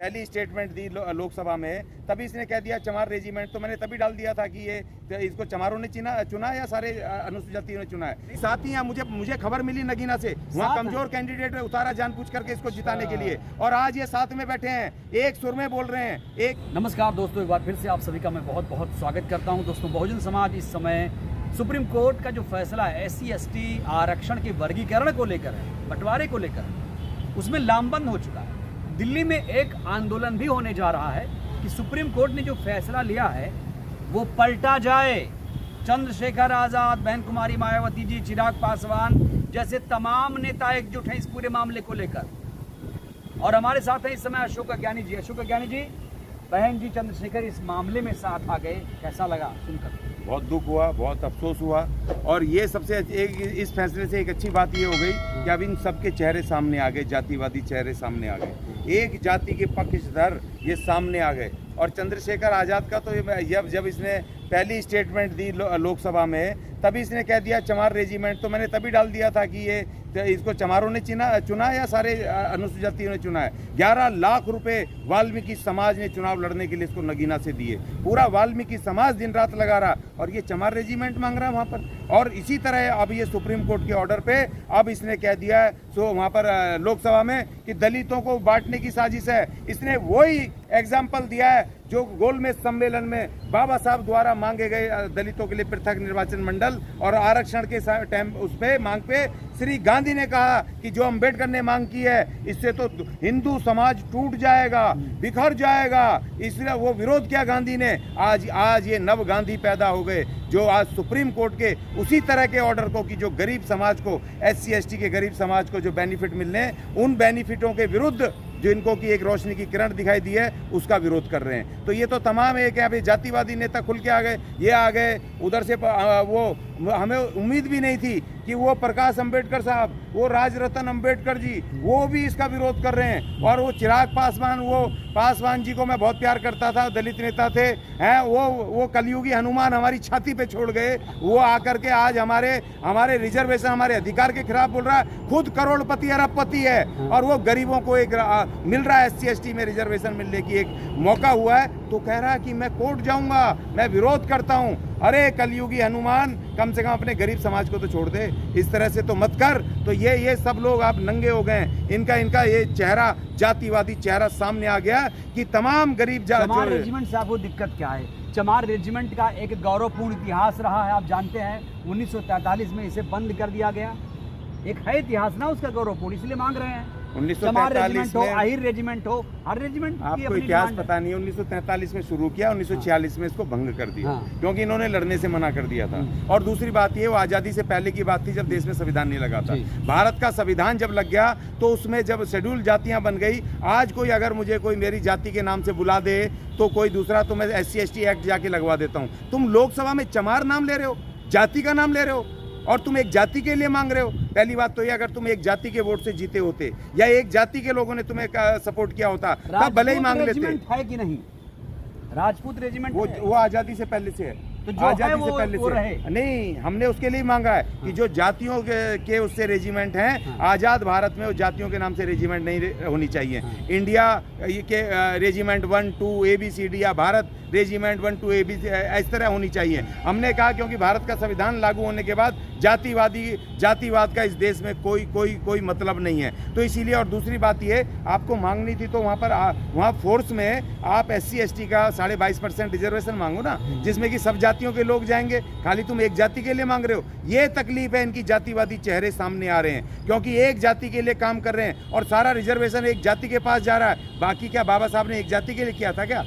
पहली स्टेटमेंट दी लोकसभा में, तभी इसने कह दिया चमार रेजिमेंट। तो मैंने तभी डाल दिया था कि ये इसको चमारों ने चुना या सारे अनुसूचित जातियों ने चुना है। साथ ही यहाँ मुझे खबर मिली नगीना से, वहाँ कमजोर कैंडिडेट उतारा जानबूझ करके इसको जिताने के लिए, और आज ये साथ में बैठे हैं, एक सुर में बोल रहे हैं। एक नमस्कार दोस्तों, एक बार फिर से आप सभी का मैं बहुत बहुत स्वागत करता हूँ। दोस्तों, बहुजन समाज इस समय सुप्रीम कोर्ट का जो फैसला है SC/ST आरक्षण के वर्गीकरण को लेकर है, बंटवारे को लेकर है, उसमें लामबंद हो चुका है। दिल्ली में एक आंदोलन भी होने जा रहा है कि सुप्रीम कोर्ट ने जो फैसला लिया है वो पलटा जाए। चंद्रशेखर आजाद, बहन कुमारी मायावती जी, चिराग पासवान जैसे तमाम नेता एकजुट हैं इस पूरे मामले को लेकर। और हमारे साथ हैं इस समय अशोक अज्ञानी जी। अशोक अज्ञानी जी, बहन जी चंद्रशेखर इस मामले में साथ आ गए, कैसा लगा सुनकर? बहुत दुख हुआ, बहुत अफसोस हुआ, और ये सबसे इस फैसले से एक अच्छी बात ये हो गई कि अब इन सबके चेहरे सामने आ गए, जातिवादी चेहरे सामने आ गए, एक जाति के पक्षधर ये सामने आ गए। और चंद्रशेखर आज़ाद का तो जब इसने पहली स्टेटमेंट दी लोकसभा में, तभी इसने कह दिया चमार रेजिमेंट। तो मैंने तभी डाल दिया था कि ये इसको चमारों ने चुना या सारे अनुसूचित जातियों ने चुना है। 11 लाख रुपए वाल्मीकि समाज ने चुनाव लड़ने के लिए इसको नगीना से दिए। पूरा वाल्मीकि समाज दिन रात लगा रहा, और ये चमार रेजिमेंट मांग रहा है वहाँ पर। और इसी तरह अब ये सुप्रीम कोर्ट के ऑर्डर पे अब इसने कह दिया है वहाँ पर लोकसभा में कि दलितों को बांटने की साजिश है। इसने वही एग्जाम्पल दिया है जो गोलमेज सम्मेलन में बाबा साहब द्वारा मांगे गए दलितों के लिए पृथक निर्वाचन मंडल और आरक्षण के टाइम उस पे मांग पे श्री गांधी ने कहा कि जो अम्बेडकर ने मांग की है, इससे तो हिंदू समाज टूट जाएगा, बिखर जाएगा। इसलिए वो विरोध किया गांधी ने। आज ये नव गांधी पैदा हो गए जो आज सुप्रीम कोर्ट के उसी तरह के ऑर्डर को कि जो गरीब समाज को, SC/ST के गरीब समाज को जो बेनिफिट मिलने, उन बेनिफिटों के विरुद्ध जो इनको की एक रोशनी की किरण दिखाई दी है, उसका विरोध कर रहे हैं। तो ये तो तमाम एक यहाँ पे जातिवादी नेता खुल के आ गए, ये आ गए उधर से। वो हमें उम्मीद भी नहीं थी कि वो प्रकाश अंबेडकर साहब, वो राजरतन अंबेडकर जी, वो भी इसका विरोध कर रहे हैं। और वो चिराग पासवान, वो पासवान जी को मैं बहुत प्यार करता था, दलित नेता थे हैं, वो कलयुगी हनुमान हमारी छाती पे छोड़ गए। वो आकर के आज हमारे रिजर्वेशन, हमारे अधिकार के खिलाफ बोल रहा है। खुद करोड़पति अरबपति है, और वो गरीबों को एक मिल रहा है SC/ST में रिजर्वेशन मिलने की एक मौका हुआ है, तो कह रहा है कि मैं कोर्ट जाऊंगा, मैं विरोध करता हूं। अरे कलयुगी हनुमान, कम से कम अपने गरीब समाज को तो छोड़ दे, इस तरह से तो मत कर। तो ये सब लोग आप नंगे हो गए। इनका ये चेहरा, जातिवादी चेहरा सामने आ गया कि तमाम गरीब चमार रेजिमेंट साहब, वो दिक्कत क्या है? चमार रेजिमेंट का एक गौरवपूर्ण इतिहास रहा है, आप जानते हैं। 1943 में इसे बंद कर दिया गया। एक है इतिहास ना उसका गौरवपूर्ण, इसलिए मांग रहे हैं 1943 में आहिर रेजिमेंट हो, हर रेजिमेंट। आपको इतिहास पता नहीं है। 1943 में शुरू किया, 1946 में इसको भंग कर दिया, क्योंकि इन्होंने लड़ने से मना कर दिया था। और दूसरी बात ये, वो आज़ादी से पहले की बात थी जब देश में संविधान नहीं लगा था। भारत का संविधान जब लग गया तो उसमें जब शेड्यूल जातियां बन गई, आज कोई कोई मेरी जाति के नाम से बुला दे तो कोई दूसरा, तो मैं SC/ST एक्ट जाके लगवा देता हूँ। तुम लोकसभा में चमार नाम ले रहे हो, जाति का नाम ले रहे हो, और तुम एक जाति के लिए मांग रहे हो। पहली बात तो ये, अगर तुम एक जाति के वोट से जीते होते या एक जाति के लोगों ने तुम्हें सपोर्ट किया होता, तब भले ही मांग लेते। है कि नहीं राजपूत रेजिमेंट? वो आजादी से पहले से है, तो आजादी से पहले से नहीं, हमने उसके लिए मांगा है कि जो जातियों के उससे रेजिमेंट हैं, आजाद भारत में वो जातियों के नाम से रेजिमेंट नहीं होनी चाहिए। इंडिया के रेजिमेंट 1, 2, ABCD या भारत रेजिमेंट 1, 2, ABC इस तरह होनी चाहिए। हमने कहा क्योंकि भारत का संविधान लागू होने के बाद जातिवाद का इस देश में कोई मतलब नहीं है, तो इसीलिए। और दूसरी बात ये, आपको मांगनी थी तो वहाँ फोर्स में आप SC/ST का 22.5% रिजर्वेशन मांगो ना, जिसमें कि सब जातियों के लोग जाएंगे। खाली तुम एक जाति के लिए मांग रहे हो। ये तकलीफ है, इनकी जातिवादी चेहरे सामने आ रहे हैं, क्योंकि एक जाति के लिए काम कर रहे हैं और सारा रिजर्वेशन एक जाति के पास जा रहा है। बाकी क्या बाबा साहब ने एक जाति के लिए किया था क्या?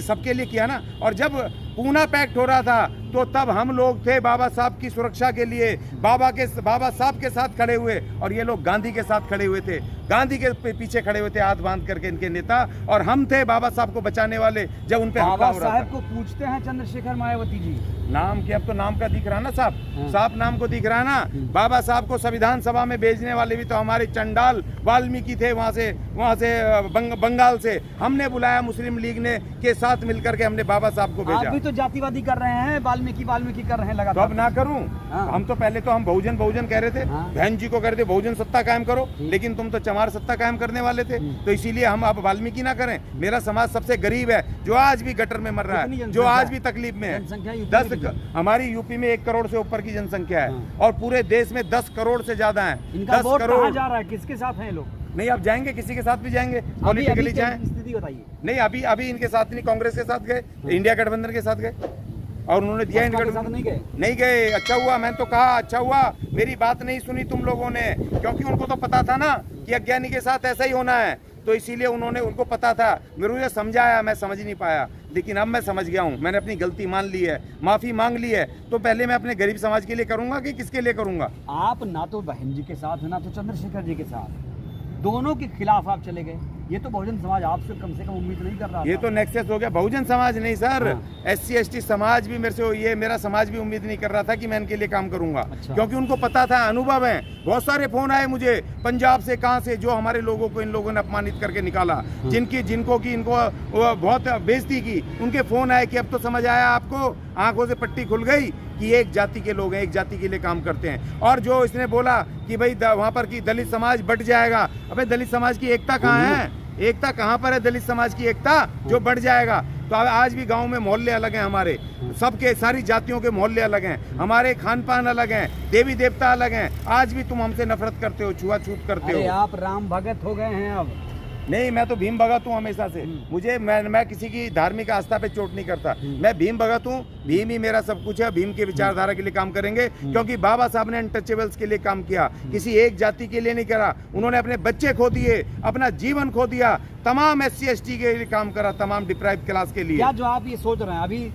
सबके लिए किया ना। और जब पूना पैक्ट हो रहा था तो तब हम लोग थे बाबा साहब की सुरक्षा के लिए, बाबा साहब के साथ खड़े हुए, और ये लोग गांधी के साथ खड़े हुए थे, गांधी के पीछे खड़े हुए थे हाथ बांध करके इनके नेता, और हम थे बाबा साहब को बचाने वाले जब उन पे हमला हो रहा था। बाबा साहब को पूछते हैं चंद्रशेखर मायावती जी नाम की, अब तो नाम का दिख रहा ना साहब, साहब नाम को दिख रहा ना। बाबा साहब को संविधान सभा में भेजने वाले भी तो हमारे चंडाल वाल्मीकि थे, वहाँ से बंगाल से हमने बुलाया, मुस्लिम लीग ने के साथ मिलकर के हमने बाबा साहब को भेजा। आप भी तो जातिवादी कर रहे हैं वाल्मीकि वाल्मीकि कर रहे हैं तो लगातार। अब ना करूं? हाँ। हम तो पहले तो हम बहुजन बहुजन कह रहे थे, हाँ। बहन जी को कह रहे थे बहुजन सत्ता कायम करो, लेकिन तुम तो चमार सत्ता कायम करने वाले थे। तो इसीलिए हम अब वाल्मीकि ना करें। मेरा समाज सबसे गरीब है, जो आज भी गटर में मर रहा कितनी है, जनसंख्या जो आज है? भी तकलीफ में है। जनसंख्या यूपी में कितनी? हमारी यूपी में 1 करोड़ से ऊपर की जनसंख्या है, हाँ। और पूरे देश में 10 करोड़ से ज्यादा है। इनका 10 वोट कहाँ करोड़ जा रहा है, किसके साथ हैं ये लोग? नहीं, अब जाएंगे, किसी के साथ भी जाएंगे, अभी पॉलिटिकली क्या जाएं। स्थिति बताइए। नहीं, अभी इनके साथ नहीं, कांग्रेस के साथ गए, इंडिया गठबंधन के साथ गए, और उन्होंने दिया बसपा इनका के साथ नहीं गए? नहीं गए। अच्छा हुआ, मैंने तो कहा अच्छा हुआ, मेरी बात नहीं सुनी तुम लोगों ने, क्योंकि उनको तो पता था ना कि अज्ञानी के साथ ऐसा ही होना है, तो इसीलिए उनको पता था। मुझे समझाया, मैं समझ नहीं पाया, लेकिन अब मैं समझ गया हूँ। मैंने अपनी गलती मान ली है, माफी मांग ली है, तो पहले मैं अपने गरीब समाज के लिए करूंगा कि किसके लिए करूंगा? आप ना तो बहन जी के साथ ना तो चंद्रशेखर जी के साथ, दोनों के खिलाफ आप चले गए। ये तो बहुजन समाज आपसे कम से कम उम्मीद नहीं कर रहा ये था। तो नेक्सस हो गया। बहुजन समाज नहीं सर, हाँ। SC ST समाज भी मेरे से, ये मेरा समाज भी उम्मीद नहीं कर रहा था कि मैं इनके लिए काम करूंगा। अच्छा। क्योंकि उनको पता था, अनुभव है। बहुत सारे फोन आए मुझे पंजाब से, कहां से, जो हमारे लोगों को इन लोगों ने अपमानित करके निकाला, जिनको की इनको वो बहुत बेइज्जती की, उनके फोन आए कि अब तो समझ आया आपको, आंखों से पट्टी खुल गई कि एक जाति के लोग हैं, एक जाति के लिए काम करते हैं। और जो इसने बोला कि भाई वहां पर की दलित समाज बट जाएगा, अबे दलित समाज की एकता कहाँ है? एकता कहाँ पर है दलित समाज की एकता जो बढ़ जाएगा? तो आज भी गांव में मोहल्ले अलग हैं हमारे, सबके सारी जातियों के मोहल्ले अलग हैं, हमारे खान पान अलग हैं, देवी देवता अलग हैं। आज भी तुम हमसे नफरत करते हो, छुआछूत करते अरे हो। आप राम भगत हो गए हैं अब। नहीं, मैं तो भीम भगत हूँ हमेशा से। मुझे मैं किसी की धार्मिक आस्था पे चोट नहीं करता। मैं भीम भगत हूँ, भीम ही मेरा सब कुछ है। भीम की विचारधारा के लिए काम करेंगे, क्योंकि बाबा साहब ने अनटचेबल्स के लिए काम किया, किसी एक जाति के लिए नहीं करा। उन्होंने अपने बच्चे खो दिए, अपना जीवन खो दिया, तमाम SC ST के लिए काम करा, तमाम डिप्राइव्ड क्लास के लिए। क्या जो आप ये सोच रहे हैं अभी,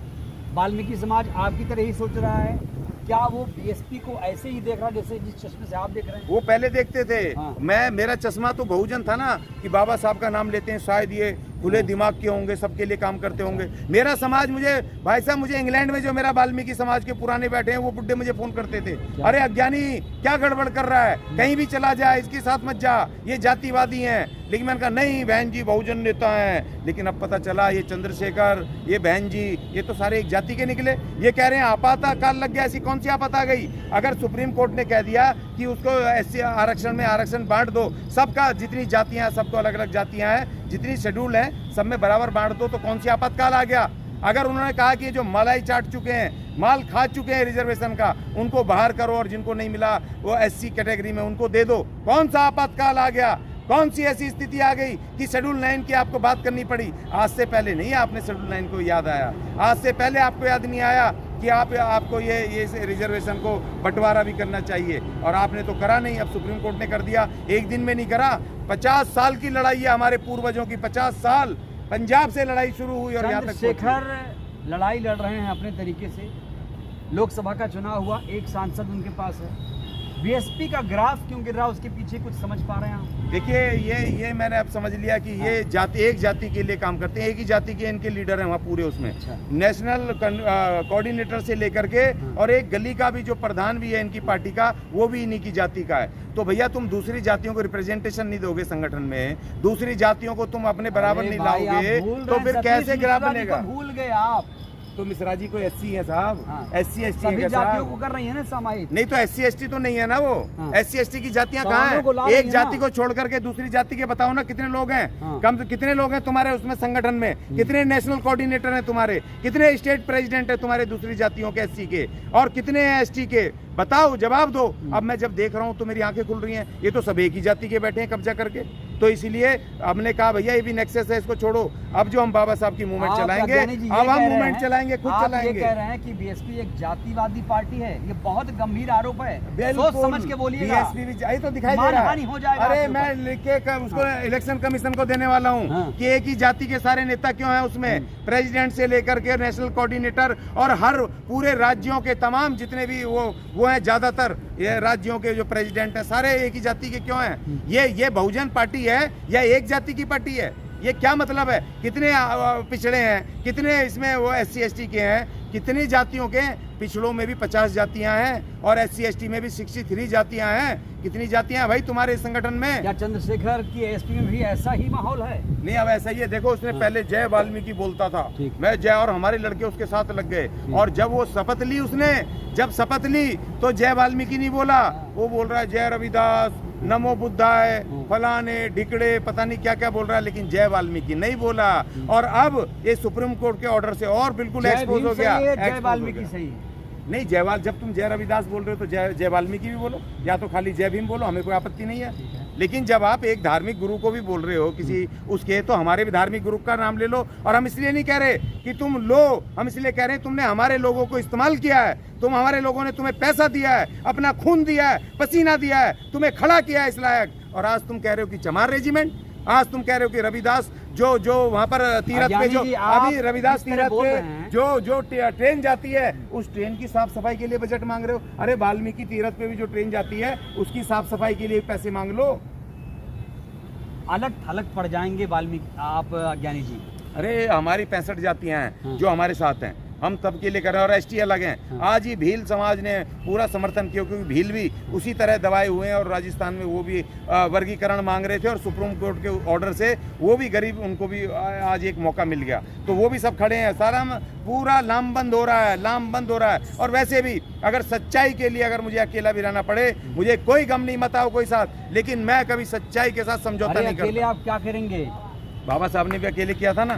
वाल्मीकि समाज आपकी तरह ही सोच रहा है? क्या वो BSP को ऐसे ही देख रहा है जैसे जिस चश्मे से आप देख रहे हैं? वो पहले देखते थे। हाँ। मेरा चश्मा तो बहुजन था ना, कि बाबा साहब का नाम लेते हैं, शायद ये खुले दिमाग के होंगे, सबके लिए काम करते होंगे। मेरा समाज, मुझे भाई साहब, मुझे इंग्लैंड में जो मेरा वाल्मीकि समाज के पुराने बैठे हैं, वो बुड्ढे मुझे फोन करते थे, अरे अज्ञानी क्या गड़बड़ कर रहा है, कहीं भी चला जा, इसके साथ मत जा, ये जातिवादी हैं। लेकिन मैंने कहा नहीं, बहन जी बहुजन नेता हैं। लेकिन अब पता चला ये चंद्रशेखर, ये बहन जी, ये तो सारे एक जाति के निकले। ये कह रहे हैं आपातकाल लग गया। ऐसी कौन सी आपात आ गई? अगर सुप्रीम कोर्ट ने कह दिया कि उसको SC आरक्षण में आरक्षण बांट दो, सबका, जितनी जातियां, सबको अलग अलग जातियां हैं, जितनी शेड्यूल हैं, सब में बराबर बांट दो, तो कौन सी आपातकाल आ गया? अगर उन्होंने कहा कि जो मलाई चाट चुके हैं, माल खा चुके हैं रिजर्वेशन का, उनको बाहर करो, और जिनको नहीं मिला वो SC कैटेगरी में उनको दे दो, कौन सा आपातकाल आ गया? कौन सी ऐसी स्थिति आ गई कि शेड्यूल 9 की आपको बात करनी पड़ी? आज से पहले नहीं आपने शेड्यूल 9 को याद आया, आज से पहले आपको याद नहीं आया कि आपको ये रिजर्वेशन को बंटवारा भी करना चाहिए, और आपने तो करा नहीं। अब सुप्रीम कोर्ट ने कर दिया, एक दिन में नहीं करा। 50 साल की लड़ाई है हमारे पूर्वजों की, 50 साल पंजाब से लड़ाई शुरू हुई और यहाँ तक चंद्रशेखर लड़ाई लड़ रहे हैं अपने तरीके से। लोकसभा का चुनाव हुआ, एक सांसद उनके पास है। BSP का ग्राफ क्यों गिर रहा है, उसके पीछे कुछ समझ पा रहे हैं आप? देखिए, ये मैंने अब समझ लिया कि ये जाति, एक जाति के लिए काम करते हैं, एक ही जाति के इनके लीडर हैं वहाँ पूरे उसमें। अच्छा। नेशनल कोऑर्डिनेटर से लेकर के, और एक गली का भी जो प्रधान भी है इनकी पार्टी का, वो भी इन्हीं की जाति का है। तो भैया तुम दूसरी जातियों को रिप्रेजेंटेशन नहीं दोगे संगठन में, दूसरी जातियों को तुम अपने बराबर नहीं लाओगे, तो फिर कैसे ग्राफ बनेगा? भूल गए आप तो मिश्रा जी को SC है साहब, हाँ। SC ST सभी है जातियों साहब। को कर रही है ना सामायिक। नहीं तो SC ST तो नहीं है ना वो। हाँ। SC ST की जातियां तो कहाँ हम लोग को ला हैं? रही एक है जाति ना। को छोड़ करके दूसरी जाति के बताओ ना कितने लोग हैं? हाँ। कम से कितने लोग हैं तुम्हारे उसमें संगठन में? कितने नेशनल कोऑर्डिनेटर हैं तुम्हारे? कितने स्टेट प्रेसिडेंट है तुम्हारे दूसरी जातियों के SC के? और कितने हैं ST के? बताओ, जवाब दो। अब मैं जब देख रहा हूँ तो मेरी आंखें खुल रही हैं। ये तो सब एक ही जाति के बैठे हैं कब्जा करके। तो इसीलिए हमने कहा भैया ये भी नेक्सस है, इसको छोड़ो। अब जो हम बाबा साहब की मूवमेंट चलाएंगे, अब हम मूवमेंट चलाएंगे, खुद चलाएंगे। ये कह रहे हैं कि BSP एक जातिवादी पार्टी है, ये बहुत गंभीर आरोप है। बिल्कुल, सोच समझ के बोलिएगा। BSP भी यही तो दिखाई दे रहा मानहानि हो है। जाएगा अरे आपके मैं लिख के उसको इलेक्शन कमीशन को देने वाला हूँ हाँ। कि एक ही जाति के सारे नेता क्यों हैं उसमें, प्रेसिडेंट से लेकर के नेशनल कोऑर्डिनेटर, और हर पूरे राज्यों के तमाम जितने भी वो हैं, ज्यादातर ये राज्यों के जो प्रेसिडेंट हैं सारे एक ही जाति के क्यों हैं? ये बहुजन पार्टी है या एक जाति की पार्टी है? ये क्या मतलब है? कितने पिछड़े हैं, कितने इसमें वो SC ST के हैं, कितनी जातियों के, पिछड़ों में भी 50 जातियां हैं और SC ST में भी 63 जातियां हैं। कितनी जातियां हैं भाई तुम्हारे इस संगठन में? क्या चंद्रशेखर की एसपी में भी ऐसा ही माहौल है? नहीं, अब ऐसा ही है। देखो, उसने पहले जय वाल्मीकि बोलता था, ठीक। मैं जय, और हमारे लड़के उसके साथ लग गए। और जब वो शपथ ली, उसने जब शपथ ली तो जय वाल्मीकि नहीं बोला, वो बोल रहा है जय रविदास, नमो बुद्धाय, फलाने ढिकड़े, पता नहीं क्या क्या बोल रहा है, लेकिन जय वाल्मीकि नहीं बोला। और अब ये सुप्रीम कोर्ट के ऑर्डर से और बिल्कुल एक्सपोज हो गया। जय वाल्मीकि सही है। नहीं, जब तुम जय रविदास बोल रहे हो तो जय वाल्मीकि भी बोलो, या तो खाली जय भीम बोलो, हमें कोई आपत्ति नहीं है। लेकिन जब आप एक धार्मिक गुरु को भी बोल रहे हो किसी उसके, तो हमारे भी धार्मिक गुरु का नाम ले लो। और हम इसलिए नहीं कह रहे कि तुम लो, हम इसलिए कह रहे हैं तुमने हमारे लोगों को इस्तेमाल किया है, हमारे लोगों ने तुम्हें पैसा दिया है, अपना खून दिया है, पसीना दिया है, तुम्हें खड़ा किया है इस लायक। और आज तुम कह रहे हो कि चमार रेजिमेंट, आज तुम कह रहे हो कि रविदास जो वहाँ पर तीरथ पे, जो अभी रविदास तीरथ पे जो ट्रेन जाती है, उस ट्रेन की साफ सफाई के लिए बजट मांग रहे हो। अरे वाल्मीकि तीरथ पे भी जो ट्रेन जाती है उसकी साफ सफाई के लिए पैसे मांग लो। अलग थलग पड़ जाएंगे वाल्मीकि आप ज्ञानी जी। अरे हमारी 65 जातियां हैं जो हमारे साथ हैं, हम तब के लिए कर रहे हैं, और ST अलग हैं। आज ही भील समाज ने पूरा समर्थन किया, क्योंकि भील भी उसी तरह दबाए हुए हैं और राजस्थान में वो भी वर्गीकरण मांग रहे थे, और सुप्रीम कोर्ट के ऑर्डर से वो भी गरीब, उनको भी आज एक मौका मिल गया, तो वो भी सब खड़े हैं। सारा पूरा लामबंद हो रहा है, लामबंद हो रहा है। और वैसे भी अगर सच्चाई के लिए अगर मुझे अकेला भी रहना पड़े, मुझे कोई गम नहीं, मत आओ कोई साथ, लेकिन मैं कभी सच्चाई के साथ समझौता नहीं करता। अकेले आप क्या करेंगे? बाबा साहब ने भी अकेले किया था ना,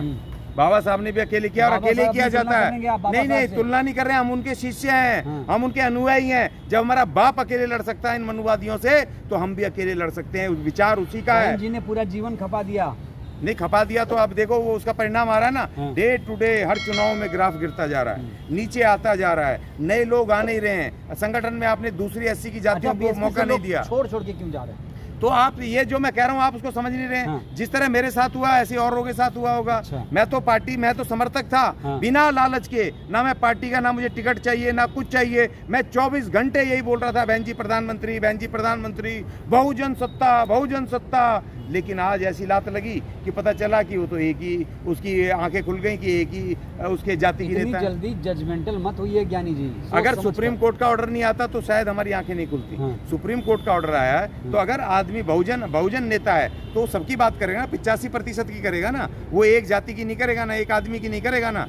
बाबा साहब ने भी अकेले किया, और अकेले किया जाता है। नहीं, तुलना नहीं कर रहे हैं, हम उनके शिष्य हैं, हम उनके अनुयायी हैं। जब हमारा बाप अकेले लड़ सकता है इन मनुवादियों से, तो हम भी अकेले लड़ सकते हैं। विचार उसी का है। जी ने पूरा जीवन खपा दिया। नहीं खपा दिया तो अब देखो वो उसका परिणाम आ रहा है ना। डे टू डे हर चुनाव में ग्राफ गिरता जा रहा है, नीचे आता जा रहा है, नए लोग आ नहीं रहे हैं। संगठन में आपने दूसरी SC की जातियों को मौका नहीं दिया। छोड़ के क्यों जा रहे हैं? तो आप ये जो मैं कह रहा हूँ आप उसको समझ नहीं रहे हैं। जिस तरह मेरे साथ हुआ ऐसे औरों के साथ हुआ होगा। मैं तो समर्थक था, बिना लालच के। ना मैं पार्टी का, ना मुझे टिकट चाहिए, ना कुछ चाहिए। मैं 24 घंटे यही बोल रहा था, बहन जी प्रधानमंत्री, बहन जी प्रधानमंत्री, बहुजन सत्ता, बहुजन सत्ता। लेकिन आज ऐसी लात लगी कि पता चला कि वो तो एक ही, उसकी आंखें खुल गई कि एक ही उसके जाति की नेता है। जल्दी जजमेंटल मत होइए ज्ञानी जी। अगर सुप्रीम कोर्ट का ऑर्डर नहीं आता तो शायद हमारी आंखें नहीं खुलती। सुप्रीम कोर्ट का ऑर्डर आया है तो अगर आदमी बहुजन नेता है तो सबकी बात करेगा ना, 85% की करेगा ना, वो एक जाति की नहीं करेगा ना, एक आदमी की नहीं करेगा ना।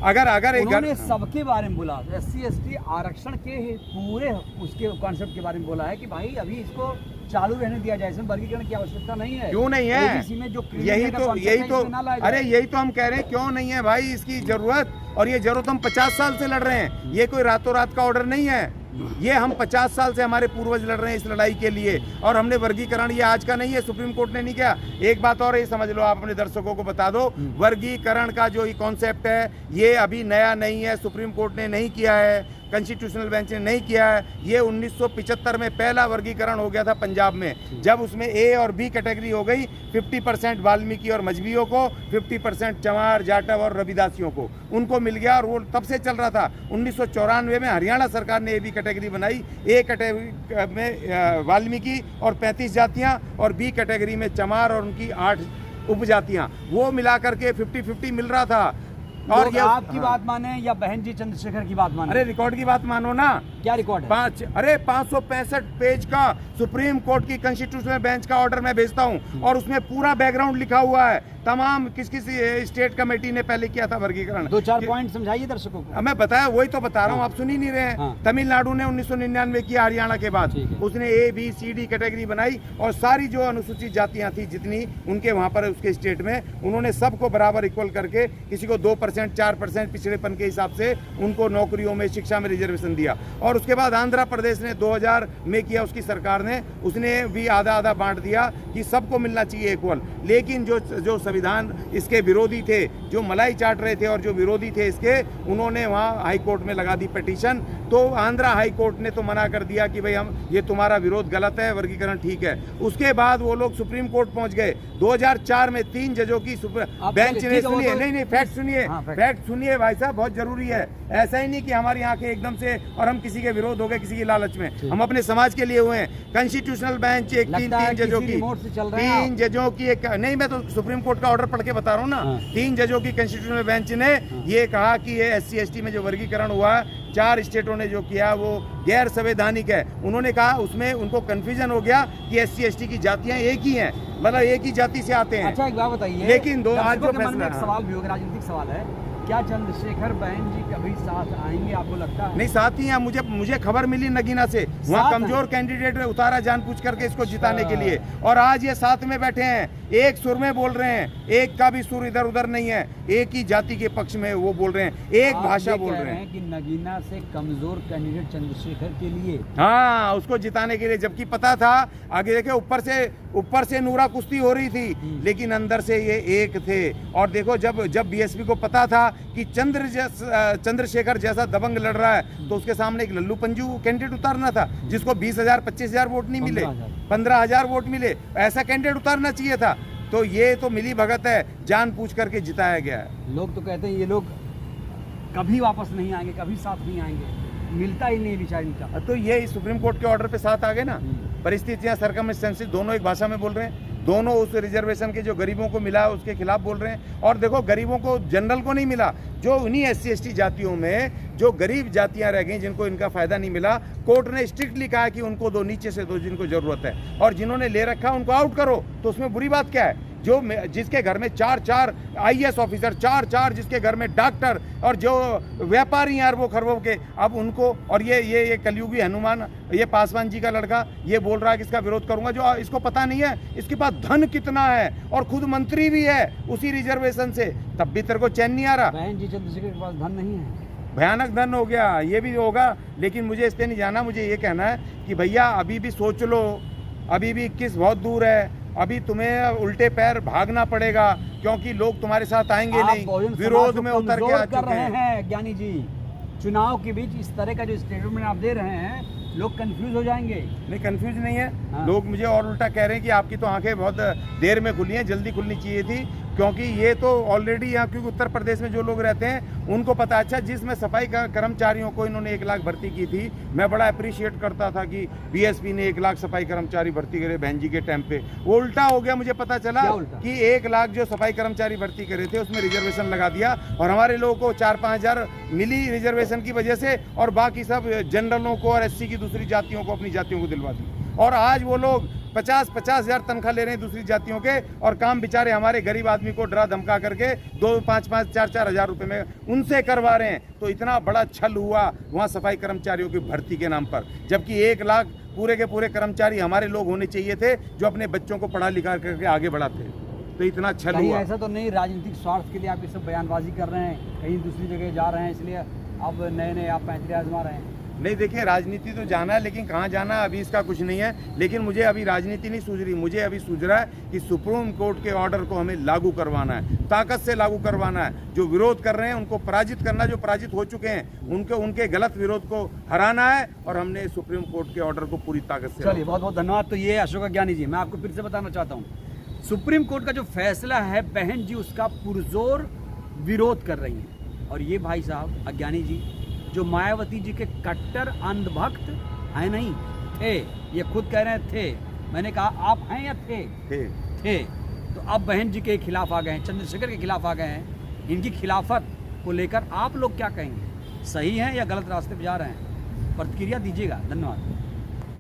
अगर उन्होंने सबके बारे में बोला, SC ST आरक्षण के पूरे उसके कॉन्सेप्ट के बारे में बोला है कि भाई अभी इसको चालू रहने दिया जाए, इसमें वर्गीकरण की आवश्यकता नहीं है। क्यों नहीं है? में जो यही तो हम कह रहे हैं, क्यों नहीं है भाई इसकी जरूरत। और ये जरूरत हम 50 साल से लड़ रहे हैं, ये कोई रातों रात का ऑर्डर नहीं है। ये हम 50 साल से हमारे पूर्वज लड़ रहे हैं इस लड़ाई के लिए, और हमने वर्गीकरण ये आज का नहीं है, सुप्रीम कोर्ट ने नहीं किया। एक बात और ये समझ लो, आप अपने दर्शकों को बता दो, वर्गीकरण का जो ये कॉन्सेप्ट है ये अभी नया नहीं है, सुप्रीम कोर्ट ने नहीं किया है, कॉन्स्टिट्यूशनल बेंच ने नहीं किया है। ये 1975 में पहला वर्गीकरण हो गया था पंजाब में, जब उसमें A और B कैटेगरी हो गई, 50% वाल्मीकि और मजबियों को, 50% चमार, जाटव और रविदासियों को, उनको मिल गया। और वो तब से चल रहा था। 1994 में हरियाणा सरकार ने A B कैटेगरी बनाई, A कैटेगरी में वाल्मीकि और 35 जातियाँ, और B कैटेगरी में चमार और उनकी 8 उपजातियाँ, वो मिलाकर के 50-50 मिल रहा था। और ये आपकी बात माने या बहन जी चंद्रशेखर की बात माने? अरे रिकॉर्ड की बात मानो ना। क्या रिकॉर्ड है? 565 पेज का सुप्रीम कोर्ट की कॉन्स्टिट्यूशनल बेंच का ऑर्डर मैं भेजता हूं, और उसमें पूरा बैकग्राउंड लिखा हुआ है, तमाम किस स्टेट कमेटी ने पहले किया था वर्गीकरण। 2-4 पॉइंट समझाइए दर्शकों को। मैं बताया, वही तो बता रहा हूँ, आप सुन ही नहीं रहे हैं। तमिलनाडु ने 1999 किया, हरियाणा के बाद उसने A B C D category बनाई, और सारी जो अनुसूचित जातियां थी जितनी उनके वहां पर उसके स्टेट में, उन्होंने सबको बराबर इक्वल करके, किसी को 2% 4% पिछड़ेपन के हिसाब से उनको नौकरियों में, शिक्षा में रिजर्वेशन दिया। और उसके बाद आंध्र प्रदेश ने 2000 में किया, उसकी सरकार ने, उसने भी आधा आधा बांट दिया कि सबको मिलना चाहिए इक्वल। लेकिन जो संविधान इसके विरोधी थे, जो मलाई चाट रहे थे और जो विरोधी थे इसके, उन्होंने वहाँ हाई कोर्ट में लगा दी पिटीशन। तो आंध्रा हाई कोर्ट ने तो मना कर दिया कि भाई हम ये तुम्हारा विरोध गलत है, वर्गीकरण ठीक है। उसके बाद वो लोग सुप्रीम कोर्ट पहुंच गए। 2004 में 3 जजों की बेंच ने, सुनिए, नहीं फैक्ट सुनिए, फैक्ट सुनिए भाई साहब, बहुत जरूरी है। ऐसा ही नहीं कि हमारी आंखें एकदम से और हम किसी के विरोध हो गए, किसी की लालच में। हम अपने समाज के लिए हुए हैं। कॉन्स्टिट्यूशनल बेंच एक 3 जजों की, 3 जजों की एक, नहीं मैं तो सुप्रीम कोर्ट का ऑर्डर पढ़ के बता रहा हूँ ना। 3 जजों की कॉन्स्टिट्यूशनल बेंच ने ये कहा कि ये SC/ST में जो वर्गीकरण हुआ, 4 स्टेटों ने जो किया वो गैर संवैधानिक है। उन्होंने कहा, उसमें उनको कंफ्यूजन हो गया कि SC/ST की जातियां एक ही हैं, मतलब एक ही जाति से आते हैं। अच्छा, एक बात बताइए, लेकिन आज जो फैसला, एक सवाल भी होगा, राजनीतिक सवाल है, क्या चंद्रशेखर बहन जी कभी साथ आएंगे, आपको लगता है? नहीं, साथ ही हैं। मुझे खबर मिली नगीना से, वहाँ कमजोर कैंडिडेट उतारा जानबूझ करके इसको जिताने के लिए, और आज ये साथ में बैठे हैं, एक सुर में बोल रहे हैं, एक का भी सुर इधर उधर नहीं है, एक ही जाति के पक्ष में वो बोल रहे हैं, एक भाषा बोल रहे हैं कि नगीना से कमजोर कैंडिडेट चंद्रशेखर के लिए, हाँ, उसको जिताने के लिए, जबकि पता था, आगे देखे ऊपर से नूरा कुश्ती हो रही थी, लेकिन अंदर से ये एक थे। और देखो, जब BSP को पता था कि चंद्रशेखर जैसा दबंग लड़ रहा है, तो उसके सामने एक लल्लू पंजू कैंडिडेट उतारना था, जिसको 20,000 25,000 वोट नहीं मिले, 15,000 वोट मिले, ऐसा कैंडिडेट उतारना चाहिए था। तो ये तो मिली भगत है, जान पूछ करके जिताया गया है। लोग तो कहते हैं ये लोग कभी वापस नहीं आएंगे, कभी साथ नहीं आएंगे, मिलता ही नहीं विचार इनका। तो ये सुप्रीम कोर्ट के ऑर्डर पे साथ आ गए ना। परिस्थितियां, सर्कमस्टेंसेस दोनों एक भाषा में बोल रहे हैं, दोनों उस रिजर्वेशन के जो गरीबों को मिला है उसके खिलाफ बोल रहे हैं। और देखो, गरीबों को, जनरल को नहीं मिला, जो उन्हीं SC/ST जातियों में जो गरीब जातियां रह गई, जिनको इनका फायदा नहीं मिला, कोर्ट ने स्ट्रिक्टली कहा कि उनको दो, नीचे से दो जिनको जरूरत है, और जिन्होंने ले रखा उनको आउट करो। तो उसमें बुरी बात क्या है? जिसके घर में 4 IAS ऑफिसर, 4 जिसके घर में डॉक्टर, और जो व्यापारी हैं अरबों खरबों के, अब उनको, और ये कलयुगी हनुमान, ये पासवान जी का लड़का, ये बोल रहा है कि इसका विरोध करूंगा, जो इसको पता नहीं है इसके पास धन कितना है, और खुद मंत्री भी है उसी रिजर्वेशन से, तब भी तेरे को चैन नहीं आ रहा। बहन जी चंद्रशेखर के पास धन नहीं है, भयानक धन हो गया, ये भी होगा, लेकिन मुझे इस पे नहीं जाना। मुझे ये कहना है कि भैया अभी भी सोच लो, अभी भी 21 बहुत दूर है, अभी तुम्हें उल्टे पैर भागना पड़ेगा, क्योंकि लोग तुम्हारे साथ आएंगे नहीं, विरोध में उतर के आ चुके हैं। ज्ञानी जी, चुनाव के बीच इस तरह का जो स्टेटमेंट आप दे रहे हैं, लोग कंफ्यूज हो जाएंगे। नहीं, कंफ्यूज नहीं है। लोग मुझे और उल्टा कह रहे हैं कि आपकी तो आंखें बहुत देर में खुली हैं, जल्दी खुलनी चाहिए थी, क्योंकि ये तो ऑलरेडी यहाँ, क्योंकि उत्तर प्रदेश में जो लोग रहते हैं उनको पता। अच्छा, जिसमें सफाई कर्मचारियों को इन्होंने 1 लाख भर्ती की थी, मैं बड़ा अप्रिशिएट करता था कि BSP ने 1 लाख सफाई कर्मचारी भर्ती करे बहन जी के टाइम पे। वो उल्टा हो गया, मुझे पता चला कि 1 लाख जो सफाई कर्मचारी भर्ती करे थे उसमें रिजर्वेशन लगा दिया, और हमारे लोगों को 4-5 हज़ार मिली रिजर्वेशन की वजह से, और बाकी सब जनरलों को और SC की दूसरी जातियों को, अपनी जातियों को दिलवा दी। और आज वो लोग 50-50 हज़ार तनख्वाह ले रहे हैं दूसरी जातियों के, और काम बेचारे हमारे गरीब आदमी को डरा धमका करके 2-5-5, 4-4 हज़ार रुपये में उनसे करवा रहे हैं। तो इतना बड़ा छल हुआ वहाँ सफाई कर्मचारियों की भर्ती के नाम पर, जबकि 1 लाख पूरे के पूरे कर्मचारी हमारे लोग होने चाहिए थे, जो अपने बच्चों को पढ़ा लिखा करके आगे बढ़ाते। तो इतना छल हुआ। ऐसा तो नहीं राजनीतिक स्वार्थ के लिए आप ये सब बयानबाजी कर रहे हैं, कहीं दूसरी जगह जा रहे हैं, इसलिए अब नए आप पैंतरे आजमा रहे हैं? नहीं, देखिए, राजनीति तो जाना है, लेकिन कहाँ जाना है अभी इसका कुछ नहीं है। लेकिन मुझे अभी राजनीति नहीं सूझ रही, मुझे अभी सूझ रहा है कि सुप्रीम कोर्ट के ऑर्डर को हमें लागू करवाना है, ताकत से लागू करवाना है। जो विरोध कर रहे हैं उनको पराजित करना, जो पराजित हो चुके हैं उनके गलत विरोध को हराना है, और हमने सुप्रीम कोर्ट के ऑर्डर को पूरी ताकत से। चलिए, बहुत बहुत धन्यवाद। तो ये अशोक ज्ञानी जी, मैं आपको फिर से बताना चाहता हूँ, सुप्रीम कोर्ट का जो फैसला है, बहन जी उसका पुरजोर विरोध कर रही हैं। और ये भाई साहब अज्ञानी जी, जो मायावती जी के कट्टर अंधभक्त हैं, नहीं थे, ये खुद कह रहे थे, मैंने कहा आप हैं या थे। तो अब बहन जी के खिलाफ आ गए हैं, चंद्रशेखर के खिलाफ आ गए हैं। इनकी खिलाफत को लेकर आप लोग क्या कहेंगे? सही है या गलत रास्ते पे जा रहे हैं? प्रतिक्रिया दीजिएगा। धन्यवाद।